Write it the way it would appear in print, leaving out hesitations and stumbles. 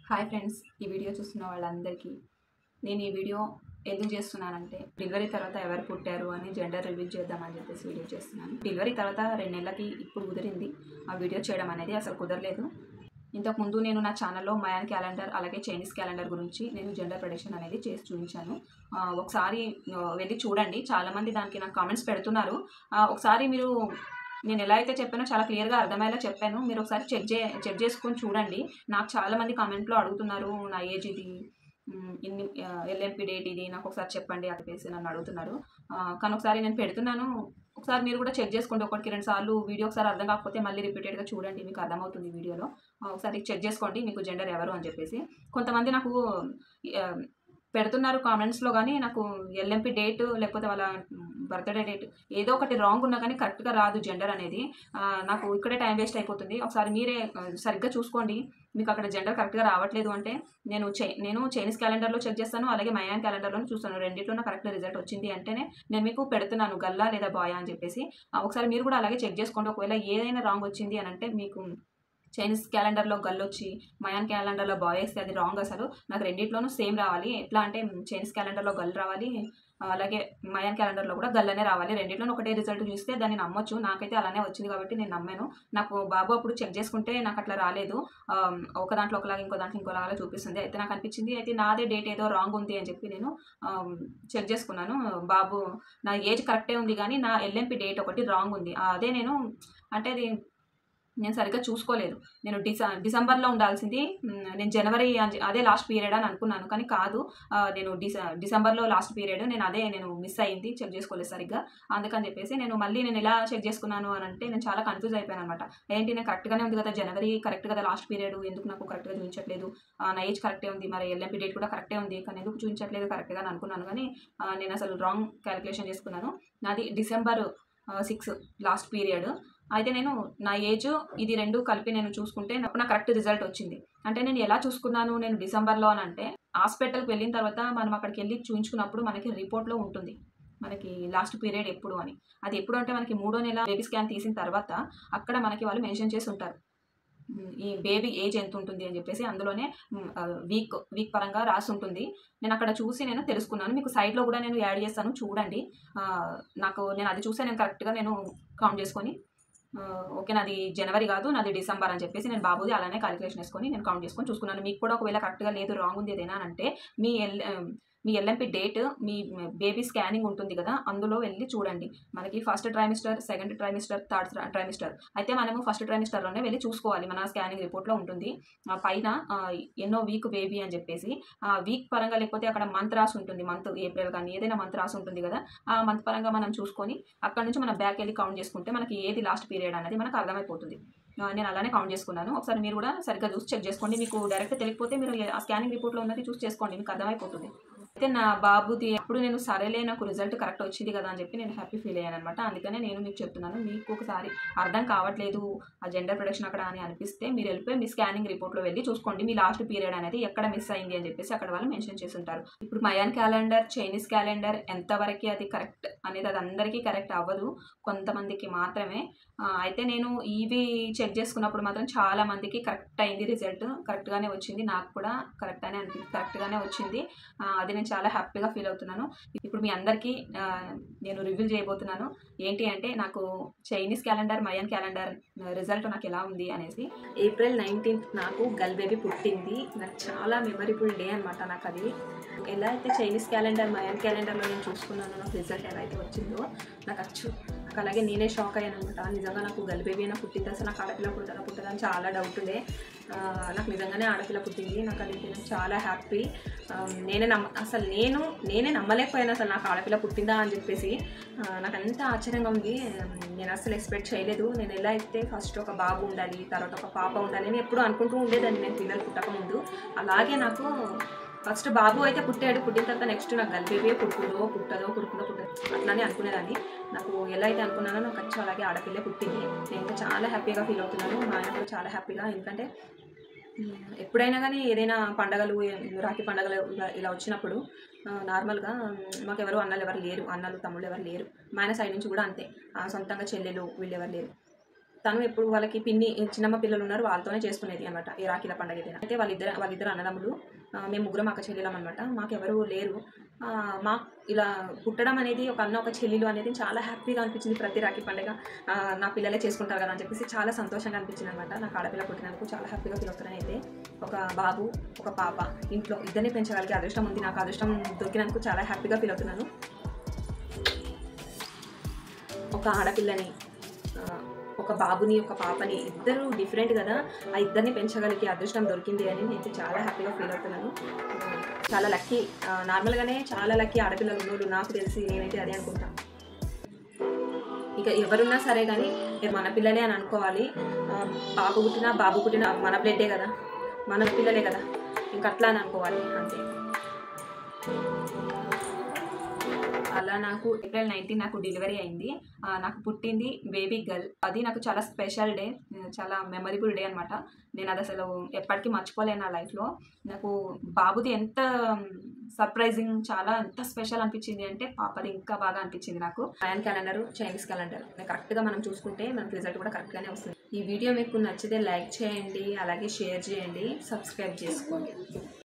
Hi friends, ఈ video చూస్తున్న వాళ్ళందరికీ నేను ఈ వీడియో ఎందుకు చేస్తున్నానంటే డెలివరీ తర్వాత ఎవరు పుట్టారు అని జెండర్ రివీల్ చేద్దామని చెప్పేసి వీడియో చేస్తున్నాను. డెలివరీ తర్వాత 2 నెలలకి ఇప్పుడు కుదిరింది ఆ వీడియో చేయడం అనేది. అసలు కుదరలేదు. ఇంతకుముందు నేను నా ఛానల్లో మయాన్ క్యాలెండర్ అలాగే చైనీస్ క్యాలెండర్ గురించి నేను జెండర్ ప్రెడిక్షన్ అనేది చేసి చూపించాను. ఒకసారి వెళ్ళి చూడండి. చాలామంది దానికి నాకు కామెంట్స్ పెడుతున్నారు. ఒకసారి మీరు నేను ఎలా అయితే చెప్పానో చాలా క్లియర్గా అర్థమయ్యేలా చెప్పాను. మీరు ఒకసారి చెక్ చేసుకొని చూడండి. నాకు చాలామంది కామెంట్లో అడుగుతున్నారు, నా ఏజ్ ఇది, ఇన్ని ఎల్ఎంపి డేట్ ఇది, నాకు ఒకసారి చెప్పండి అని చెప్పేసి నన్ను అడుగుతున్నారు. కానీ ఒకసారి నేను పెడుతున్నాను. ఒకసారి మీరు కూడా చెక్ చేసుకోండి. ఒకటికి 2 సార్లు వీడియో ఒకసారి అర్థం కాకపోతే మళ్ళీ రిపీటెడ్గా చూడండి, మీకు అర్థమవుతుంది వీడియోలో. ఒకసారి చెక్ చేసుకోండి మీకు జెండర్ ఎవరు అని చెప్పేసి. కొంతమంది నాకు పెడుతున్నారు కామెంట్స్లో, కానీ నాకు ఎల్ఎంపి డేట్ లేకపోతే వాళ్ళ బర్త్డే డేట్ ఏదో ఒకటి రాంగ్ ఉన్నా కానీ కరెక్ట్గా రాదు జెండర్ అనేది. నాకు ఇక్కడే టైం వేస్ట్ అయిపోతుంది. ఒకసారి మీరే సరిగ్గా చూసుకోండి. మీకు అక్కడ జెండర్ కరెక్ట్గా రావట్లేదు అంటే నేను చైనీస్ క్యాలెండర్లో చెక్ చేస్తాను, అలాగే మయాన్ క్యాలెండర్లో చూస్తాను. రెండిట్లో నాకు కరెక్ట్ రిజల్ట్ వచ్చింది అంటేనే నేను మీకు పెడుతున్నాను గల్లా లేదా బాయా అని చెప్పేసి. ఒకసారి మీరు కూడా అలాగే చెక్ చేసుకోండి. ఒకవేళ ఏదైనా రాంగ్ వచ్చింది అని అంటే మీకు చైనీస్ క్యాలెండర్లో గల్ వచ్చి మయాన్ క్యాలెండర్లో బాయ్ వేస్తే అది రాంగ్. అసలు నాకు రెండిట్లోనూ సేమ్ రావాలి. ఎట్లా అంటే చైనీస్ క్యాలెండర్లో గల్ రావాలి, అలాగే మయాన్ క్యాలెండర్లో కూడా గల్లనే రావాలి. రెండిట్లోనూ ఒకటే రిజల్ట్ చూస్తే దాన్ని నమ్మొచ్చు. నాకైతే అలానే వచ్చింది కాబట్టి నేను నమ్మాను. నాకు బాబు అప్పుడు చెక్ చేసుకుంటే నాకు అట్లా రాలేదు. ఒక దాంట్లో ఒకలాగా ఇంకో దాంట్లో ఇంకోలాగా చూపిస్తుంది. అయితే నాకు అనిపించింది అయితే నాదే డేట్ ఏదో రాంగ్ ఉంది అని చెప్పి నేను చెక్ చేసుకున్నాను. బాబు నా ఏజ్ కరెక్టే ఉంది కానీ నా ఎల్ఎంపి డేట్ ఒకటి రాంగ్ ఉంది. అదే అంటే అది నేను సరిగ్గా చూసుకోలేదు. నేను డిసెంబర్లో ఉండాల్సింది, నేను జనవరి అదే లాస్ట్ పీరియడ్ అని అనుకున్నాను, కానీ కాదు. నేను డిసెంబర్లో లాస్ట్ పీరియడ్, నేను మిస్ అయింది, చెక్ చేసుకోలేదు సరిగ్గా. అందుకని చెప్పేసి నేను ఎలా చెక్ చేసుకున్నాను అని అంటే నేను చాలా కన్ఫ్యూజ్ అయిపోయాను అనమాట. ఏంటి, నేను కరెక్ట్గానే ఉంది కదా, జనవరి కరెక్ట్ కదా లాస్ట్ పీరియడ్, ఎందుకు నాకు కరెక్ట్గా చూపించట్లేదు? నా ఏజ్ కరెక్టే ఉంది, మరి ఎల్ఎంపి డేట్ కూడా కరెక్టే ఉంది, కానీ ఎందుకు చూపించట్లేదు కరెక్ట్గా అని అనుకున్నాను. కానీ నేను అసలు రాంగ్ క్యాలిక్యులేషన్ చేసుకున్నాను. నాది డిసెంబర్ 6 లాస్ట్ పీరియడ్. అయితే నేను నా ఏజ్ ఇది రెండు కలిపి నేను చూసుకుంటే నాకు కరెక్ట్ రిజల్ట్ వచ్చింది. అంటే నేను ఎలా చూసుకున్నాను, నేను డిసెంబర్లో అని అంటే హాస్పిటల్కి వెళ్ళిన తర్వాత మనం అక్కడికి వెళ్ళి చూపించుకున్నప్పుడు మనకి రిపోర్ట్లో ఉంటుంది మనకి లాస్ట్ పీరియడ్ ఎప్పుడు అని. అది ఎప్పుడు అంటే మనకి 3వ నెల బేబీ స్కాన్ తీసిన తర్వాత అక్కడ మనకి వాళ్ళు మెన్షన్ చేసి ఉంటారు ఈ బేబీ ఏజ్ ఎంత ఉంటుంది అని చెప్పేసి. అందులోనే వీక్ పరంగా రాసి ఉంటుంది. నేను అక్కడ చూసి నేను తెలుసుకున్నాను. మీకు సైడ్లో కూడా నేను యాడ్ చేస్తాను, చూడండి. నేను అది చూసే నేను కరెక్ట్గా నేను కౌంట్ చేసుకొని ఓకే నాది జనవరి కాదు నాది డిసెంబర్ అని చెప్పేసి నేను బాబుది అలానే క్యాలిక్యులేషన్ వేసుకొని నేను కౌంట్ చేసుకొని చూసుకున్నాను. మీకు కూడా ఒకవేళ కరెక్ట్గా లేదు, రాంగ్ ఉంది ఏదైనా అంటే మీ ఎల్ఎంపి డేట్, మీ బేబీ స్కానింగ్ ఉంటుంది కదా, అందులో వెళ్ళి చూడండి. మనకి first trimester, second trimester, third trimester. అయితే మనము ఫస్ట్ ట్రైమిస్టర్లోనే వెళ్ళి చూసుకోవాలి. మన స్కానింగ్ రిపోర్ట్లో ఉంటుంది పైన ఎన్నో వీక్ బేబీ అని చెప్పేసి. ఆ వీక్ పరంగా లేకపోతే అక్కడ మంత్ రాసి ఉంటుంది, మంత్ ఏప్రిల్ కానీ ఏదైనా మంత్ రాసి ఉంటుంది కదా, ఆ మంత్ పరంగా మనం చూసుకొని అక్కడ నుంచి మనం బ్యాక్ వెళ్ళి కౌంట్ చేసుకుంటే మనకి ఏది లాస్ట్ పీరియడ్ అనేది మనకు అర్థమైపోతుంది. నేను అలానే కౌంట్ చేసుకున్నాను. ఒకసారి మీరు కూడా సరిగ్గా చూసి చెక్ చేసుకోండి. మీకు డైరెక్ట్ తెలియకపోతే మీరు ఆ స్కానింగ్ రిపోర్ట్లో ఉన్నది చూసి చేసుకోండి, మీకు అర్థమైపోతుంది. అయితే నా బాబుది అప్పుడు నేను సరేలే నాకు రిజల్ట్ కరెక్ట్ వచ్చింది కదా అని చెప్పి నేను హ్యాపీ ఫీల్ అయ్యాను అనమాట. అందుకనే నేను మీకు చెప్తున్నాను. మీకు ఒకసారి అర్థం కావట్లేదు ఆ జెండర్ ప్రొడక్షన్ అక్కడ అని అనిపిస్తే మీరు వెళ్ళిపోయి మీ స్కానింగ్ రిపోర్ట్లో వెళ్ళి చూసుకోండి మీ లాస్ట్ పీరియడ్ అనేది ఎక్కడ మిస్ అయింది అని చెప్పేసి అక్కడ వాళ్ళు మెన్షన్ చేసి ఉంటారు. ఇప్పుడు మయాన్ క్యాలెండర్, చైనీస్ క్యాలెండర్ ఎంతవరకు అది కరెక్ట్ అనేది అది అందరికీ కరెక్ట్ అవ్వదు, కొంతమందికి మాత్రమే. అయితే నేను ఇవి చెక్ చేసుకున్నప్పుడు మాత్రం చాలా మందికి కరెక్ట్ అయింది, రిజల్ట్ కరెక్ట్గానే వచ్చింది. నాకు కూడా కరెక్ట్గానే వచ్చింది. అది నేను చాలా హ్యాపీగా ఫీల్ అవుతున్నాను. ఇప్పుడు మీ అందరికీ నేను రివీల్ చేయబోతున్నాను ఏంటి అంటే నాకు Chinese calendar, Mayan calendar result నాకు ఎలా ఉంది అనేసి. ఏప్రిల్ 19th నాకు గర్ల్ బేబీ పుట్టింది. నాకు చాలా మెమరబుల్ డే అనమాట. నాకు అది ఎలా అయితే చైనీస్ క్యాలెండర్, మయాన్ క్యాలెండర్లో నేను చూసుకున్నాను నాకు రిజల్ట్ ఎలా అయితే వచ్చిందో నాకు అలాగే నేనే షాక్ అయ్యాను అనమాట. నిజంగా నాకు గర్ల్ బేబీ అయినా పుట్టింది, అసలు నాకు ఆడపిల్ల పుట్టదా అని చాలా డౌట్ ఉండే. నాకు నిజంగానే ఆడపిల్ల పుట్టింది. నాకు అది చాలా హ్యాపీ. నేనే నమ్మలేకపోయాను అసలు నాకు ఆడపిల్ల పుట్టిందా అని చెప్పేసి. నాకు అంత ఆశ్చర్యంగా ఉంది. నేను అసలు ఎక్స్పెక్ట్ చేయలేదు. నేను ఎలా అయితే ఫస్ట్ ఒక బాబు ఉండాలి, తర్వాత ఒక పాప ఉండాలి అని ఎప్పుడూ అనుకుంటూ ఉండేదాన్ని నేను పిల్లలు పుట్టకముందు. అలాగే నాకు ఫస్ట్ బాబు అయితే పుట్టాడు. పుట్టిన తర్వాత నెక్స్ట్ నాకు గర్ల్ బేబీ పుట్టదో అట్లానే అనుకునేదాన్ని. నాకు ఎలా అయితే అనుకున్నానో నాకు అలాగే ఆడపిల్లే పుట్టింది. నేను ఇంకా చాలా హ్యాపీగా ఫీల్ అవుతున్నాను. మా ఆయన కూడా చాలా హ్యాపీగా. ఎందుకంటే ఎప్పుడైనా కానీ ఏదైనా పండగలు, రాఖీ పండగలు ఇలా వచ్చినప్పుడు నార్మల్గా మాకెవరు అన్నలు, తమ్ముళ్ళు ఎవరు లేరు. మా ఆయన సైడ్ నుంచి కూడా అంతే, సొంతంగా చెల్లెలు వీళ్ళు ఎవరు లేరు. తను ఎప్పుడు వాళ్ళకి పిన్ని చిన్నమ్మ పిల్లలు ఉన్నారు, వాళ్ళతోనే చేసుకునేది అనమాట ఈ రాఖీల పండుగ ఏదైనా. అయితే వాళ్ళిద్దరు అన్నదమ్ములు, మేము ముగ్గురం అక్క చెల్లెలం అనమాట. మాకెవరు లేరు. మా ఇలా పుట్టడం అనేది ఒక అన్న ఒక చెల్లెలు అనేది చాలా హ్యాపీగా అనిపించింది. ప్రతి రాఖీ పండుగ నా పిల్లలే చేసుకుంటారు కదా అని చెప్పేసి చాలా సంతోషంగా అనిపించింది అనమాట. నాకు ఆడపిల్ల పుట్టినందుకు చాలా హ్యాపీగా ఫీల్ అవుతున్నాను. అయితే ఒక బాబు ఒక పాప ఇంట్లో ఇద్దరిని పెంచగలిగే అదృష్టం ఉంది. నాకు అదృష్టం దొరికినందుకు చాలా హ్యాపీగా ఫీల్ అవుతున్నాను. ఒక ఆడపిల్లని, ఒక బాబుని, ఒక పాపని, ఇద్దరు డిఫరెంట్ కదా, ఆ ఇద్దరిని పెంచగలిగే అదృష్టం దొరికింది అని నేను చాలా హ్యాపీగా ఫీల్ అవుతున్నాను. చాలా లక్కీ. నార్మల్గానే చాలా లక్కీ ఆడపిల్లలు ఉన్నోళ్ళు నాకు తెలిసి, నేనైతే అదే అనుకుంటాను. ఇక ఎవరున్నా సరే కానీ మన పిల్లలే అని అనుకోవాలి. పాప పుట్టినా బాబు పుట్టినా మన బ్లడ్డే కదా, మన పిల్లలే కదా, ఇంక అట్లా అని అనుకోవాలి అంతే. అలా నాకు ఏప్రిల్ 19 నాకు డెలివరీ అయింది. నాకు పుట్టింది బేబీ గర్ల్. అది నాకు చాలా స్పెషల్ డే, చాలా మెమరబుల్ డే అనమాట. నేను అది అసలు ఎప్పటికీ మర్చిపోలేను నా లైఫ్లో. నాకు బాబుది ఎంత సర్ప్రైజింగ్, చాలా ఎంత స్పెషల్ అనిపించింది అంటే పాపది ఇంకా బాగా అనిపించింది నాకు. మాయన్ క్యాలెండర్, చైనీస్ క్యాలెండర్ కరెక్ట్గా మనం చూసుకుంటే మనకి రిజల్ట్ కూడా కరెక్ట్గానే వస్తుంది. ఈ వీడియో మీకు నచ్చితే లైక్ చేయండి, అలాగే షేర్ చేయండి, సబ్స్క్రైబ్ చేసుకోండి.